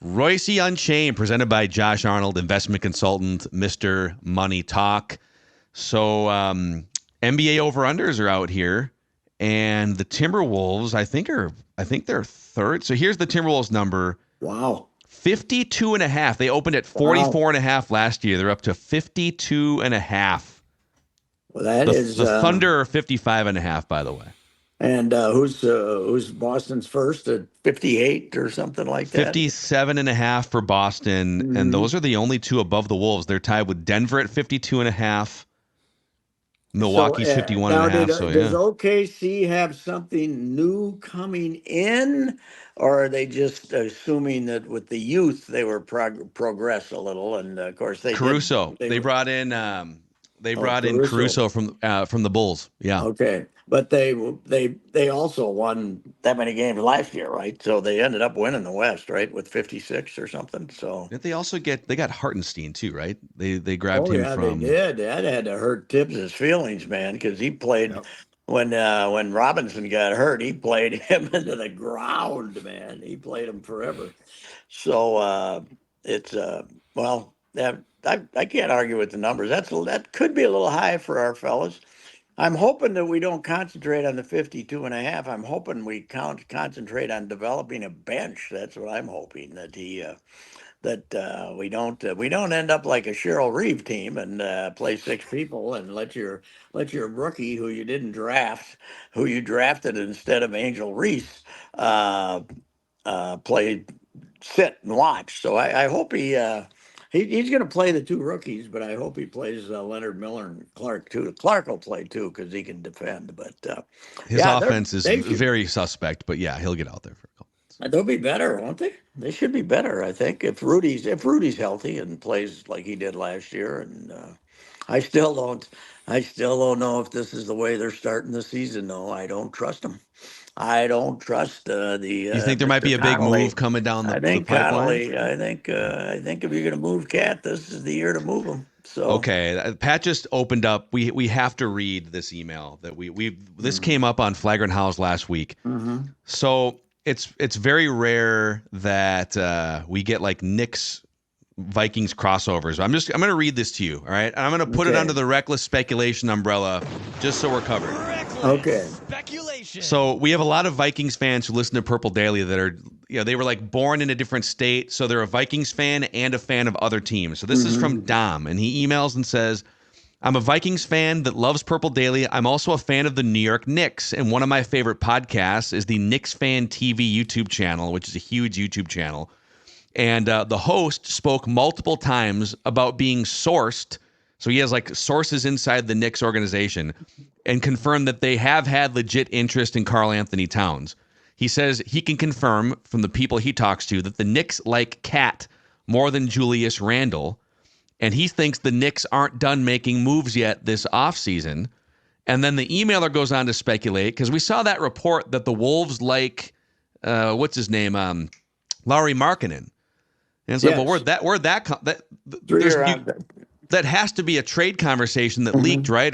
Reusse Unchained, presented by Josh Arnold, investment consultant, Mr. Money Talk. So NBA over-unders are out here, and the Timberwolves, I think they're third. So here's the Timberwolves number. Wow. 52.5. They opened at 44.5 last year. They're up to 52.5. Well, that is the Thunder are 55.5, by the way. And who's Boston's first at 58 or something like that? 57.5 for Boston, and those are the only two above the Wolves. They're tied with Denver at 52.5. Milwaukee's 51.5. Does OKC have something new coming in, or are they just assuming that with the youth they were progress a little? And of course they Caruso. They brought in Caruso from the Bulls. Yeah. Okay, but they also won that many games last year, right? So they ended up winning the West, right, with 56 or something. So did they also they got Hartenstein too, right? They grabbed him from. They did. That had to hurt Tibbs' feelings, man, because he played when Robinson got hurt. He played him into the ground, man. He played him forever. So it's well, I can't argue with the numbers. That could be a little high for our fellas. I'm hoping that we don't concentrate on the 52.5. I'm hoping we concentrate on developing a bench. That's what I'm hoping, that we don't end up like a Cheryl Reeve team and play six people and let your rookie who you didn't draft, who you drafted instead of Angel Reese, play, sit and watch. So I hope he's going to play the two rookies, but I hope he plays Leonard Miller and Clark too. Clark will play too because he can defend. But his offense is very suspect. But yeah, he'll get out there for a couple. They'll be better, won't they? They should be better, I think, if Rudy's healthy and plays like he did last year. And I still don't know if this is the way they're starting the season. No, I don't trust them. I don't trust the. You think there might be a big move coming down the pipeline? I think if you're going to move Cat, this is the year to move him. So okay, Pat just opened up. We have to read this email that this came up on Flagrant Howls last week. So it's very rare that we get like Knicks Vikings crossovers. I'm going to read this to you, all right? And I'm going to put it under the reckless speculation umbrella just so we're covered. Okay. Speculation. So we have a lot of Vikings fans who listen to Purple Daily that are, they were like born in a different state, so they're a Vikings fan and a fan of other teams. So this is from Dom, and he emails and says, I'm a Vikings fan that loves Purple Daily. I'm also a fan of the New York Knicks, and one of my favorite podcasts is the Knicks Fan TV YouTube channel, which is a huge YouTube channel. And the host spoke multiple times about being sourced. So he has like sources inside the Knicks organization and confirmed that they have had legit interest in Karl Anthony Towns. He says he can confirm from the people he talks to that the Knicks like Cat more than Julius Randle. And he thinks the Knicks aren't done making moves yet this offseason. And then the emailer goes on to speculate, because we saw that report that the Wolves like, what's his name, Lauri Markkanen. And it's like, well, that has to be a trade conversation that leaked, right?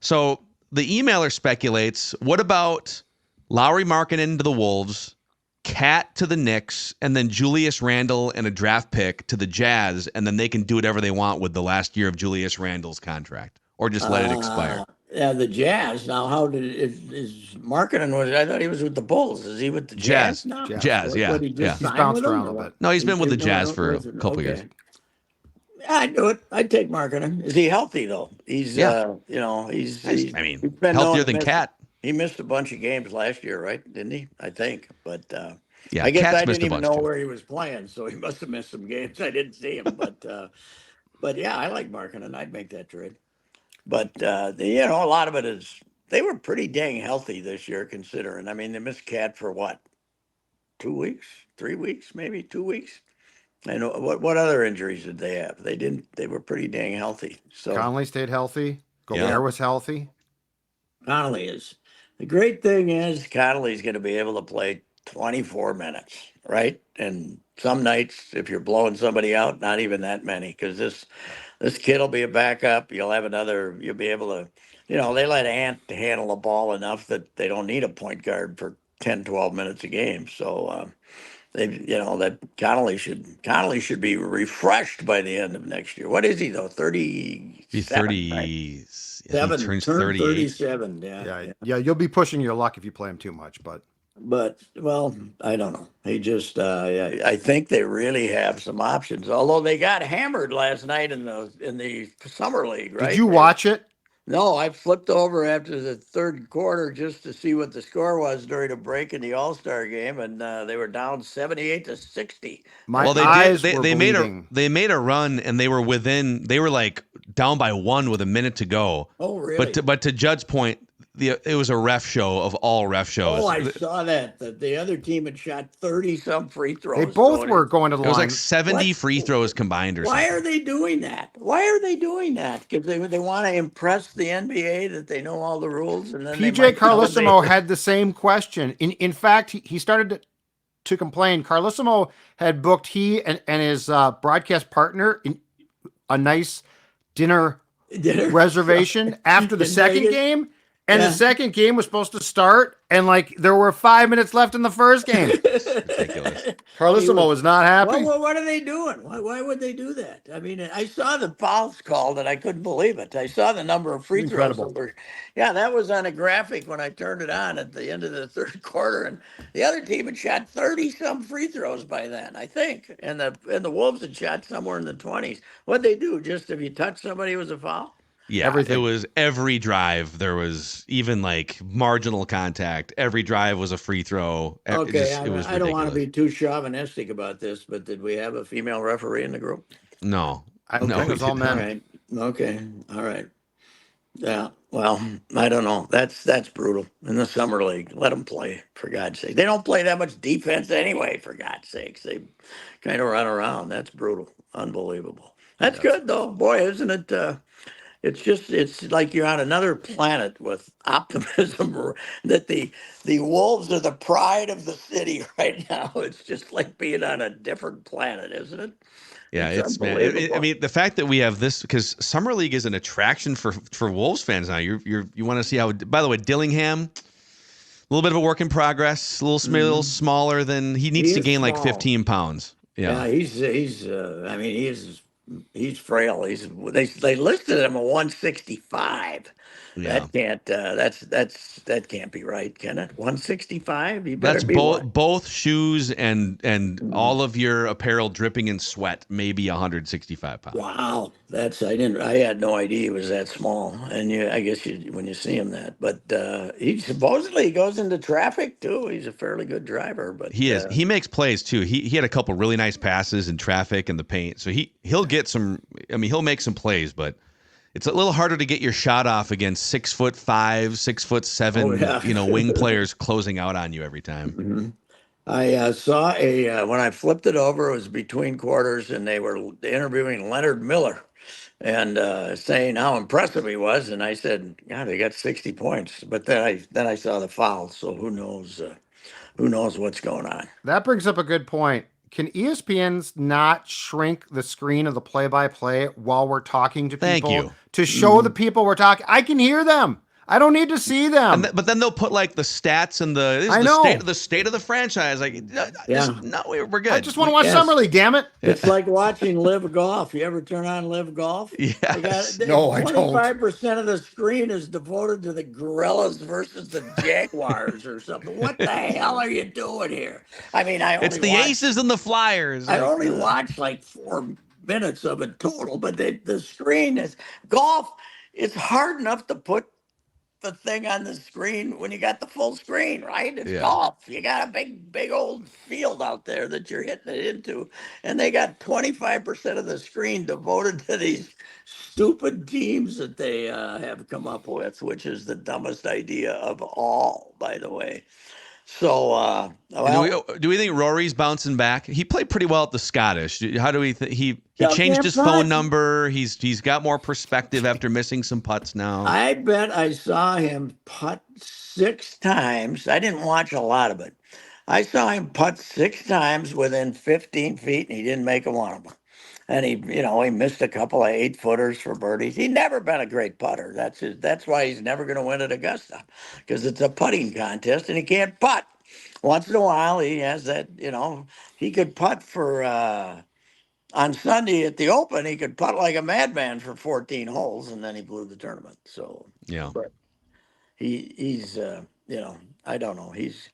So the emailer speculates, what about Lauri Markkanen to the Wolves, Cat to the Knicks, and then Julius Randle and a draft pick to the Jazz, and then they can do whatever they want with the last year of Julius Randle's contract, or just let it expire. Yeah, the Jazz. Now, is Markkanen was? I thought he was with the Bulls. Is he with the Jazz now? Jazz, yeah. He's bounced around a bit. No, he's been with the Jazz for a couple years. I'd do it. I'd take Markkanen. Is he healthy though? He's he's been healthier than Cat. He missed a bunch of games last year, right? Didn't he? I think. But yeah, I guess Cat's I didn't even know too. where he was playing, so he must have missed some games. I didn't see him, but yeah, I like Markkanen. I'd make that trade. But a lot of it is they were pretty dang healthy this year, considering. I mean, they missed Cat for what, 2 weeks, 3 weeks, maybe 2 weeks. And what other injuries did they have? They didn't. They were pretty dang healthy. So Conley stayed healthy. Gobert was healthy. Connolly is. The great thing is Connolly's going to be able to play 24 minutes, right? And some nights, if you're blowing somebody out, not even that many, because this kid will be a backup. You'll be able to, they let Ant handle the ball enough that they don't need a point guard for 10, 12 minutes a game. So that Connolly should be refreshed by the end of next year. What is he though? Be 37, right? 30. Yeah, he turns Turned 38. 37. Yeah. You'll be pushing your luck if you play him too much, but Well, I don't know. He just, I think they really have some options. Although they got hammered last night in the summer league, right? did you watch it? No, I flipped over after the third quarter just to see what the score was during a break in the All-Star game, and they were down 78-60. My Well, they eyes did. were They bleeding. made a run, and they were like down by 1 with a minute to go. Oh, really? But to Judd's point, it was a ref show of all ref shows. Oh, I saw that the other team had shot 30-some free throws. They both Tony. were going to the It was line. like 70 free throws combined or Why something. are they doing that? Why are they doing that? Because they want to impress the NBA that they know all the rules, and then PJ Carlesimo had the same question. In fact, he started to complain. Carlesimo had booked he and his broadcast partner a nice dinner reservation after the second game. And the second game was supposed to start, and like there were 5 minutes left in the first game. Ridiculous. Carlesimo was not happy. Well, what are they doing? Why would they do that? I mean, I saw the fouls called, and I couldn't believe it. I saw the number of free throws. Yeah, that was on a graphic when I turned it on at the end of the third quarter, and the other team had shot 30-some free throws by then, I think, and the Wolves had shot somewhere in the 20s. What'd they do? Just if you touched somebody, it was a foul? Yeah, Everything. It was every drive. There was even like marginal contact. Every drive was a free throw. Okay, it was I don't want to ridiculous. be too chauvinistic about this, but did we have a female referee in the group? No, I think it was all men. All right. Okay. All right. Yeah. Well, I don't know. That's brutal in the summer league. Let them play, for God's sake. They don't play that much defense anyway, for God's sakes. They kind of run around. That's brutal. Unbelievable. That's good though. Boy, isn't it? It's like you're on another planet with optimism that the Wolves are the pride of the city right now. It's just like being on a different planet, isn't it? yeah, it's man. I mean, the fact that we have this because summer league is an attraction for Wolves fans now. You want to see how. By the way, Dillingham, a little bit of a work in progress. A little smaller than he needs to gain like 15 pounds. Yeah, I mean, he's frail. They listed him at 165. Yeah. That can't be right, can it? 165. You better That's be both shoes and all of your apparel dripping in sweat. Maybe 165 pounds. Wow, I had no idea he was that small. And I guess when you see him but he supposedly goes into traffic too. He's a fairly good driver, but he is. He makes plays too. He had a couple really nice passes in traffic in the paint. So he'll get some. I mean, he'll make some plays, but it's a little harder to get your shot off against 6'5", 6'7", wing players closing out on you every time. Mm-hmm. I saw when I flipped it over, it was between quarters, and they were interviewing Leonard Miller and saying how impressive he was. And I said, "God, they got 60 points." But then I saw the foul, so who knows what's going on? That brings up a good point. Can ESPN's not shrink the screen of the play-by-play while we're talking to people to show the people we're talking? I can hear them. I don't need to see them. But then they'll put like the stats and the state of the franchise. Like, no, we're good. I just want to watch Summer League. Damn it! It's like watching Live Golf. You ever turn on Live Golf? Yes. No, I don't. 25% of the screen is devoted to the Gorillas versus the Jaguars or something. What the hell are you doing here? I mean, it's the Aces and the Flyers. I only watched like 4 minutes of it total, but the screen is golf. It's hard enough to put the thing on the screen when you got the full screen, right? It's golf. You got a big old field out there that you're hitting it into, and they got 25% of the screen devoted to these stupid teams that they have come up with, which is the dumbest idea of all, by the way. So, do we think Rory's bouncing back? He played pretty well at the Scottish. How do we think he changed his phone number? He's got more perspective after missing some putts now. I bet I saw him putt 6 times. I didn't watch a lot of it. I saw him putt 6 times within 15 feet, and he didn't make a one of them. And he missed a couple of 8-footers for birdies. He's never been a great putter. That's why he's never going to win at Augusta, because it's a putting contest and he can't putt. once in a while he has that, he could putt for on Sunday at the Open, he could putt like a madman for 14 holes, and then he blew the tournament. So, Yeah. but he's I don't know. He's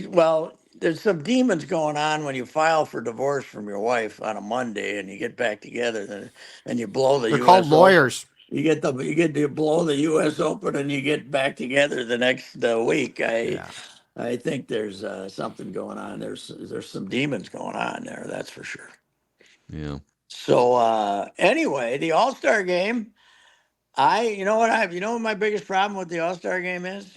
well. There's some demons going on when you file for divorce from your wife on a Monday and you get back together and you blow the They're U.S. called Open. lawyers. You blow the U.S. Open and you get back together the next week. Yeah. I think there's something going on. There's some demons going on there. That's for sure. Yeah. So anyway, the All-Star game. You know what my biggest problem with the All-Star game is?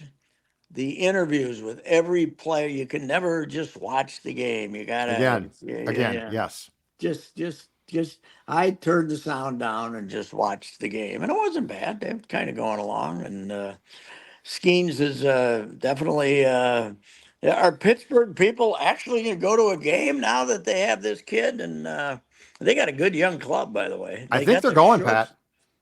The interviews with every player. You can never just watch the game. You gotta Again, yes. Just I turned the sound down and just watched the game, and it wasn't bad. They were kind of going along, and Skeens is definitely. Are Pittsburgh people actually going to go to a game now that they have this kid? And they got a good young club, by the way. I They think got they're the going, shorts- Pat.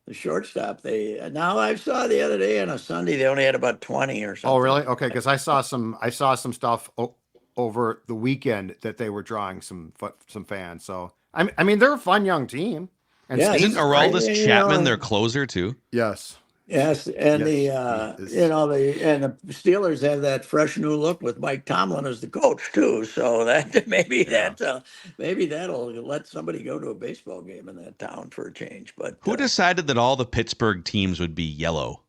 The shortstop. Now I saw the other day on a Sunday they only had about 20 or something. Oh, really? Okay, because I saw some stuff over the weekend that they were drawing some fans. So I mean, they're a fun young team. And Yeah, Isn't Skeens is great. Aroldis Chapman their closer too? Yes. Yes, and Yes, he is. the Steelers have that fresh new look with Mike Tomlin as the coach too. So that maybe that'll let somebody go to a baseball game in that town for a change. But Who decided that all the Pittsburgh teams would be yellow?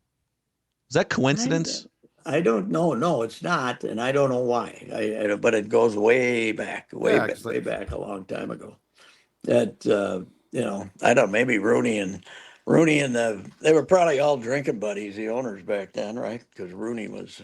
Is that coincidence? I don't know. No, it's not, and I don't know why. But it goes way back, way back a long time ago. That I don't. Maybe Rooney and they were probably all drinking buddies, the owners back then, right? Because Rooney was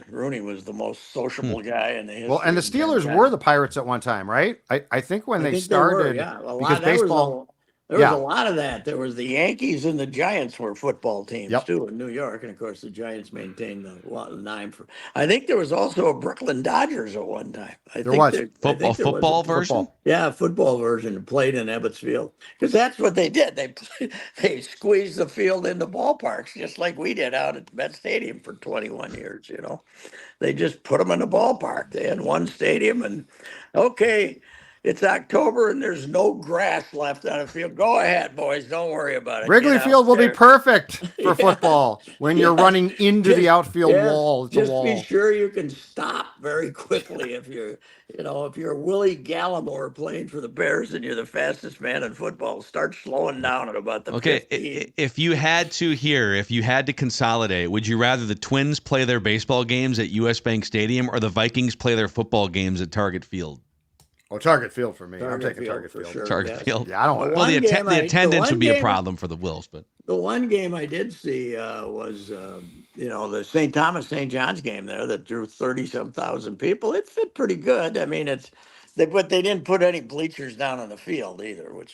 the most sociable guy in the history. Well, and the Steelers were the Pirates at one time, right? I think when they started, because baseball. There was a lot of that. There was the Yankees and the Giants were football teams too in New York, and of course the Giants maintained the name for. I think there was also a Brooklyn Dodgers at one time. Football version. Yeah, football version played in Ebbets Field because that's what they did. They squeezed the field into ballparks just like we did out at Met Stadium for 21 years. They just put them in the ballpark. They had one stadium, and okay. It's October and there's no grass left on the field. Go ahead, boys. Don't worry about it. Wrigley Field will be perfect for football when you're running into the outfield wall. Just be sure you can stop very quickly if you're Willie Gallimore playing for the Bears and you're the fastest man in football. Start slowing down at about the 15. If you had to consolidate, would you rather the Twins play their baseball games at US Bank Stadium or the Vikings play their football games at Target Field? Oh, Target Field for me. I'm taking Target Field. Sure, Target Field. Yeah, I don't want. Well, the attendance would be a problem for the Wills, but the one game I did see was the St. Thomas St. John's game there that drew 30-some thousand people. It fit pretty good. I mean, but they didn't put any bleachers down on the field either, which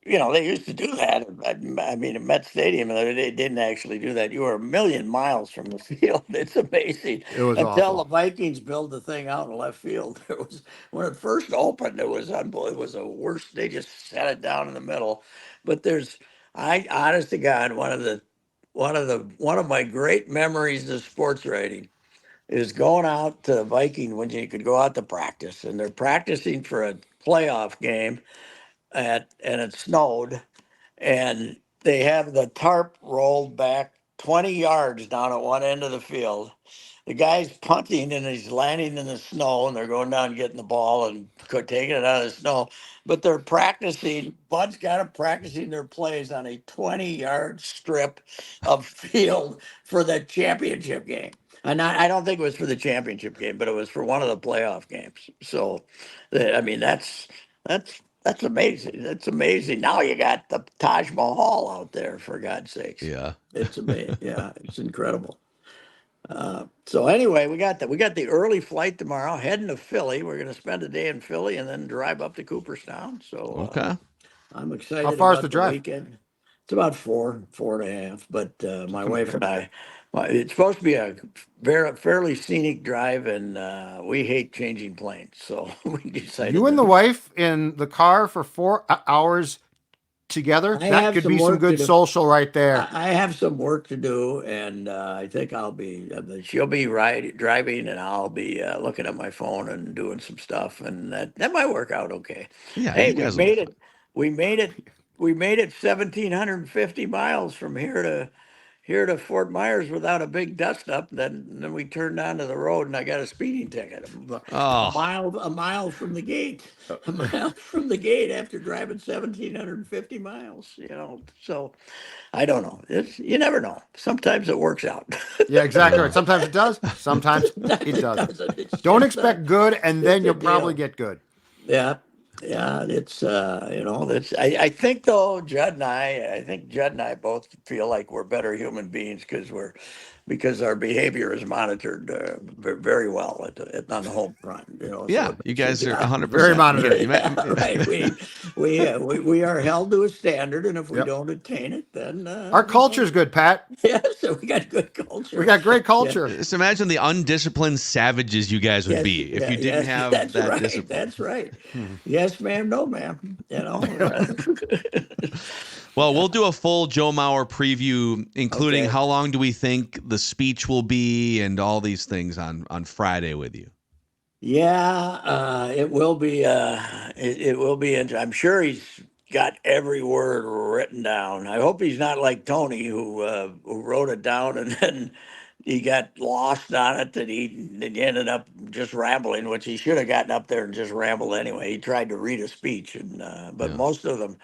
they used to do that. I mean, at Met Stadium, they didn't actually do that. You were a million miles from the field. It's amazing. It was until awful. The Vikings built the thing out in left field. When it first opened, it was unbelievable. It was the worst. They just set it down in the middle. But honest to God, one of my great memories of sports writing is going out to Viking when you could go out to practice, and they're practicing for a playoff game. And it snowed, and they have the tarp rolled back 20 yards down at one end of the field. The guy's punting and he's landing in the snow, and they're going down and getting the ball and taking it out of the snow. But they're practicing. Bud's got them practicing their plays on a 20-yard strip of field for the championship game. And I don't think it was for the championship game, but it was for one of the playoff games. So, I mean, that's amazing. That's amazing. Now you got the Taj Mahal out there, for God's sakes. yeah, It's amazing. Yeah, it's incredible. So anyway, we got the early flight tomorrow, heading to Philly. We're going to spend a day in Philly and then drive up to Cooperstown. So okay. I'm excited. How far is about the drive? Weekend. It's about 4.5. But my wife and I, it's supposed to be a fairly scenic drive, and we hate changing planes, so we decided. You and the wife in the car for 4 hours together, I that have could some be some work to good do. social right there. I have some work to do, and I think I'll be. She'll be driving, and I'll be looking at my phone and doing some stuff, and that might work out okay. Yeah, Hey, you we guys will be made fine. it. We made it. We made it 1,750 miles from here to Fort Myers without a big dust up. Then we turned onto the road, and I got a speeding ticket. Oh, A mile from the gate. A mile from the gate after driving 1,750 miles. So. I don't know. You never know. Sometimes it works out. Yeah, exactly right. yeah. Sometimes it does. Sometimes Sometimes it it doesn't. doesn't. It's Don't just expect good, and then just a you'll probably deal. get good. Yeah, yeah. It's that's. I think though, Judd and I think Judd and I both feel like we're better human beings because our behavior is monitored very well on the home front. So Yeah, it you makes a guys are job. Very 100%. monitored. Yeah, right. We are held to a standard, and if we Yep. don't attain it, then Our culture's good, Pat. yeah. So we got good We culture. got great Yeah. culture. Just imagine the undisciplined savages you guys would Yes, be if yeah, you didn't yes, have that's that right. discipline. That's right. Hmm. Yes, ma'am, no, ma'am. Well, Yeah. we'll do a full Joe Mauer preview, including Okay. how long do we think the speech will be and all these things on Friday with you. Yeah, it will be. It will be. I'm sure he's got every word written down. I hope he's not like Tony, who wrote it down and then he got lost on it, and he ended up just rambling, which he should have gotten up there and just rambled anyway. He tried to read a speech, but Yeah. most of them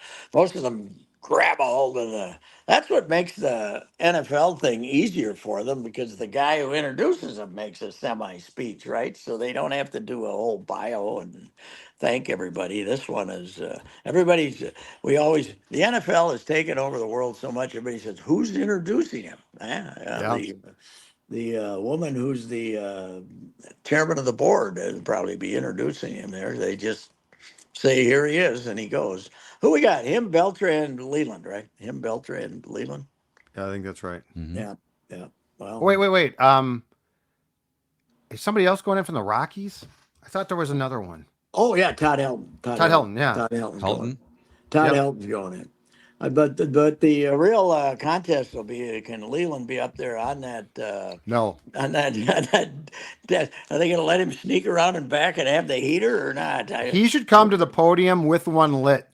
grab a hold of the. That's what makes the NFL thing easier for them, because the guy who introduces them makes a semi speech, right? So they don't have to do a whole bio and thank everybody. This one is everybody's. The NFL has taken over the world so much. Everybody says, "Who's introducing him?" Yeah. The woman who's the chairman of the board will probably be introducing him there. They just say, "Here he is," and he goes. Who we got? Him, Beltran, Leland, right? Him, Beltran, Leland. Yeah, I think that's right. Mhm. Yeah, yeah. Well, Wait. Is somebody else going in from the Rockies? I thought there was another one. oh yeah, Todd Helton. Todd Todd Helton. Helton, yeah. Todd Helton's going. Helton? Todd Yep. Helton's going in. But the real contest will be, can Leland be up there on that No. on that are they going to let him sneak around and back and have the heater or not? He should come to the podium with one lit.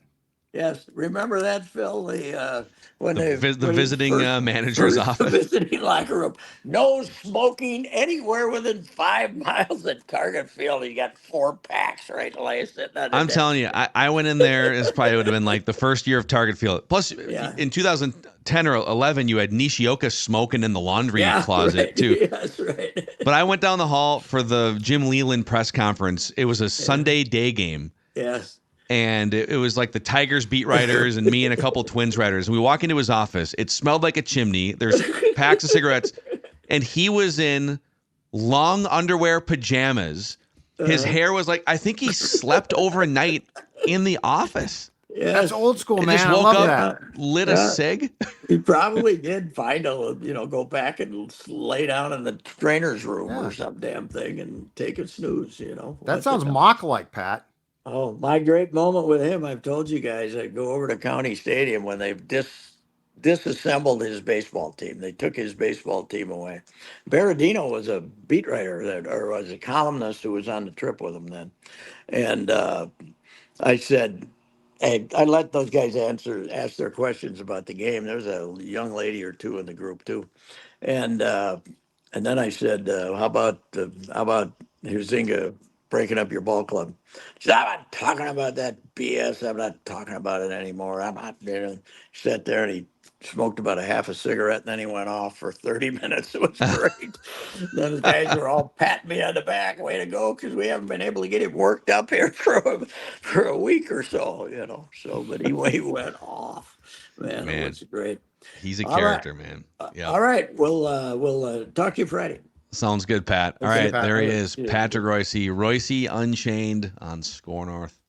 Yes, remember that, Phil? When The when he visiting manager's first office. visiting locker room, no smoking anywhere within 5 miles of Target Field. He got 4 packs right sitting on the I'm desk. telling you, I went in there. It probably would have been like the first year of Target Field. Plus, Yeah. in 2010 or 11, you had Nishioka smoking in the laundry closet right. too. Yeah, that's right. But I went down the hall for the Jim Leland press conference. It was a Sunday day game. Yes. And it was like the Tigers beat writers and me and a couple Twins writers. And we walk into his office. It smelled like a chimney. There's packs of cigarettes. And he was in long underwear pajamas. His hair was like, I think he slept overnight in the office. Yes. That's old school, And man. just I woke love up, that. lit a cig. He probably did find go back and lay down in the trainer's room Yeah. or some damn thing and take a snooze, That What sounds the- mock-like, Pat. Oh, my great moment with him, I've told you guys, I go over to County Stadium when they've disassembled his baseball team. They took his baseball team away. Berardino was a beat writer or was a columnist who was on the trip with him then. And I said, hey, I let those guys ask their questions about the game. There was a young lady or two in the group too. And then I said, how about Huizinga breaking up your ball club? She said, I'm not talking about that BS. I'm not talking about it anymore. I'm not. He sat there and he smoked about a half a cigarette, and then he went off for 30 minutes. It was great. Then the guys were all patting me on the back. Way to go, because we haven't been able to get him worked up here for a week or so, So, but he went off. Man, it was great. He's a All right. character, man. Yeah. All right, we'll talk to you Friday. Sounds good, Pat. All Okay, right, Pat. there he All right. is, Yeah. Patrick Reusse. Reusse Unchained on Score North.